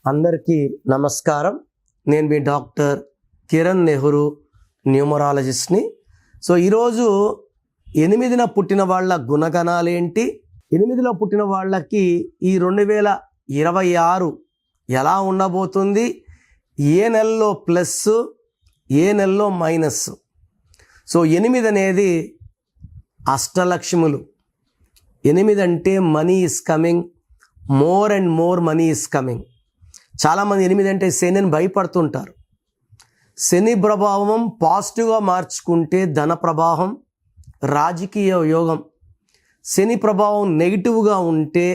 అందరికీ నమస్కారం. నేను మీ డాక్టర్ కిరణ్ నెహ్రూ, న్యూమరాలజిస్ట్ని. సో ఈరోజు 8న పుట్టిన వాళ్ళ గుణగణాలేంటి, 8లో పుట్టిన వాళ్ళకి ఈ 2026 ఎలా ఉండబోతుంది, ఏ నెలలో ప్లస్, ఏ నెలలో మైనస్. సో 8 అనేది అష్టలక్ష్ములు. 8 అంటే money is coming, more and more money is coming. చాలామంది 8 అంటే శనిని భయపడుతుంటారు. శని ప్రభావం పాజిటివ్గా మార్చుకుంటే ధన ప్రవాహం, రాజకీయ యోగం. శని ప్రభావం నెగిటివ్గా ఉంటే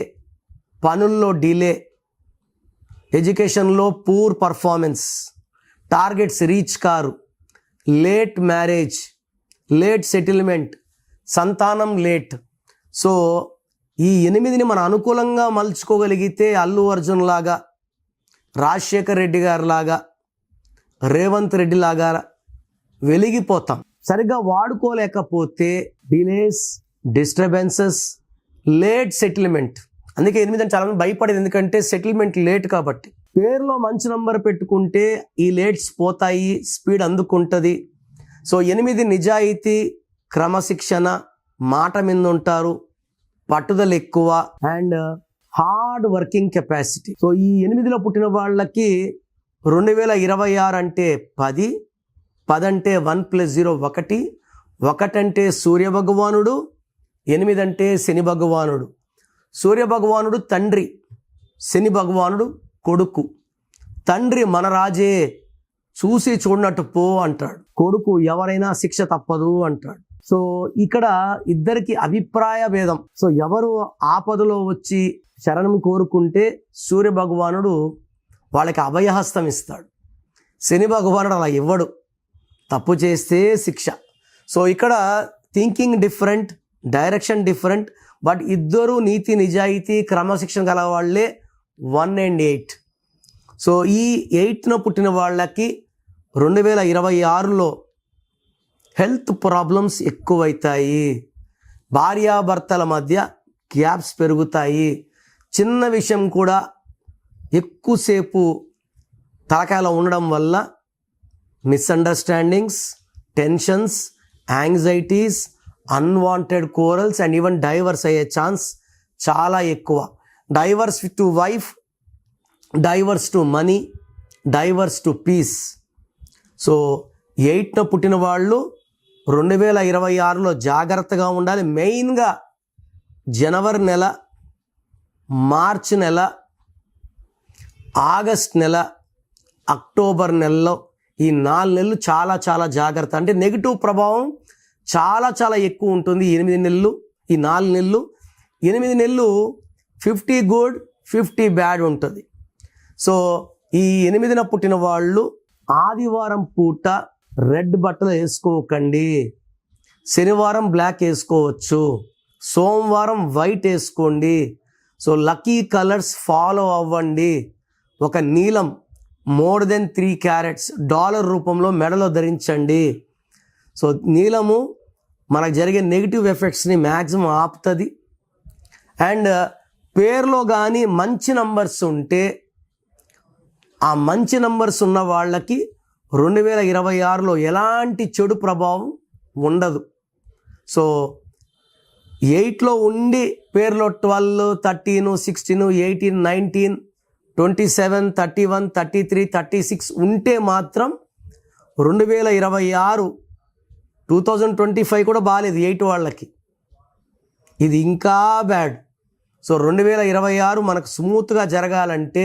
పనుల్లో డిలే, ఎడ్యుకేషన్లో poor performance, targets reach car, late marriage, late settlement, సంతానం లేట్. సో ఈ 8ని మనం అనుకూలంగా మలుచుకోగలిగితే అల్లు అర్జున్ లాగా, రాజశేఖర్ రెడ్డి గారి లాగా, రేవంత్ రెడ్డి లాగా వెలిగిపోతాం. సరిగ్గా వాడుకోలేకపోతే డిలేస్, డిస్టర్బెన్సెస్, లేట్ సెటిల్మెంట్. అందుకే 8 అంటే చాలామంది భయపడేది, ఎందుకంటే సెటిల్మెంట్ లేట్ కాబట్టి. పేరులో మంచి నంబర్ పెట్టుకుంటే ఈ లేట్స్ పోతాయి, స్పీడ్ అందుకుంటుంది. సో 8 నిజాయితీ, క్రమశిక్షణ, మాట మీద ఉంటారు, పట్టుదల ఎక్కువ and hard working capacity. So ఈ 8లో పుట్టిన వాళ్ళకి 2026 అంటే 10, 10 అంటే 1 + 0 1, 1 అంటే సూర్య భగవానుడు, 8 అంటే శని భగవానుడు. సూర్య భగవానుడు తండ్రి, శని భగవానుడు కొడుకు. తండ్రి మన రాజే, చూసి చూడనట్టు పో అంటాడు. కొడుకు ఎవరైనా శిక్ష తప్పదు అంటాడు. సో ఇక్కడ ఇద్దరికి అభిప్రాయ భేదం. సో ఎవరు ఆపదలో వచ్చి శరణం కోరుకుంటే సూర్య భగవానుడు వాళ్ళకి అభయహస్తం ఇస్తాడు. శని భగవానుడు అలా ఇవ్వడు, తప్పు చేస్తే శిక్ష. సో ఇక్కడ thinking different, direction different, but ఇద్దరు నీతి నిజాయితీ క్రమశిక్షణ గల వాళ్ళే. 1 and 8. సో ఈ 8న పుట్టిన వాళ్ళకి 2026లో హెల్త్ ప్రాబ్లమ్స్ ఎక్కువైతాయి, భార్యాభర్తల మధ్య గ్యాప్స్ పెరుగుతాయి, చిన్న విషయం కూడా ఎక్కువసేపు తలకాయలో ఉండడం వల్ల misunderstandings, tensions, anxieties, unwanted quarrels and even divorce అయ్యే ఛాన్స్ చాలా ఎక్కువ. Divorce to wife, divorce to money, divorce to peace. So 8న పుట్టిన వాళ్ళు 2026లో జాగ్రత్తగా ఉండాలి. మెయిన్గా జనవరి నెల, మార్చి నెల, ఆగస్ట్ నెల, అక్టోబర్ నెలలో ఈ 4 నెలలు చాలా చాలా జాగ్రత్త. అంటే నెగిటివ్ ప్రభావం చాలా చాలా ఎక్కువ ఉంటుంది. 8 నెలలు, ఈ 4 నెలలు. 8 నెలలు 50 గుడ్, 50 బ్యాడ్ ఉంటుంది. సో ఈ 8న పుట్టిన వాళ్ళు ఆదివారం పూట రెడ్ బట్టలు వేసుకోకండి, శనివారం బ్లాక్ వేసుకోవచ్చు, సోమవారం వైట్ వేసుకోండి. సో లక్కీ కలర్స్ ఫాలో అవ్వండి. ఒక నీలం మోర్ దెన్ 3 క్యారెట్స్ డాలర్ రూపంలో మెడలో ధరించండి. సో నీలము మనకు జరిగే నెగిటివ్ ఎఫెక్ట్స్ని మ్యాక్సిమం ఆపుతుంది. అండ్ పేరులో కానీ మంచి నంబర్స్ ఉంటే, ఆ మంచి నంబర్స్ ఉన్న వాళ్ళకి 2026లో ఎలాంటి చెడు ప్రభావం ఉండదు. సో 8లో ఉండి పేరులో 12, 13, 16, 18, 19, 27, 31, 33, 36 ఉంటే మాత్రం 2026, 2025 కూడా బాగాలేదు 8 వాళ్ళకి. ఇది ఇంకా బ్యాడ్. సో 2026 మనకు స్మూత్గా జరగాలంటే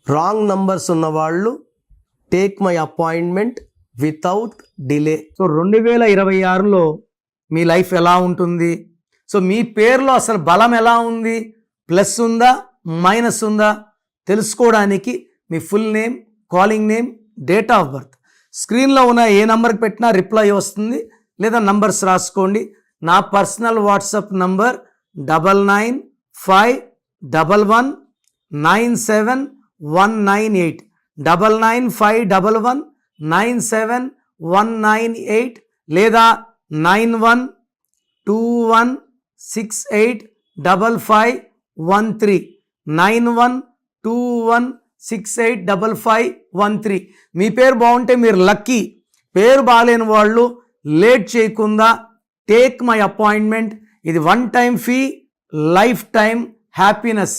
రాంగ్ నంబర్స్ ఉన్నవాళ్ళు take my appointment without delay. So 2026లో మీ లైఫ్ ఎలా ఉంటుంది, సో మీ పేరులో అసలు బలం ఎలా ఉంది, ప్లస్ ఉందా మైనస్ ఉందా తెలుసుకోవడానికి మీ full name, calling name, date of birth స్క్రీన్లో ఉన్న ఏ నెంబర్కి పెట్టినా రిప్లై వస్తుంది, లేదా నంబర్స్ రాసుకోండి. నా పర్సనల్ వాట్సాప్ నంబర్ 9951197198, 9951197198, లేదా 9121685513, 21685513. మీ పేరు బాగుంటే మీరు లక్కీ. పేరు బాగాలేని వాళ్ళు లేట్ చేయకుండా టేక్ మై అపాయింట్మెంట్. ఇది 1 time fee, life time happiness.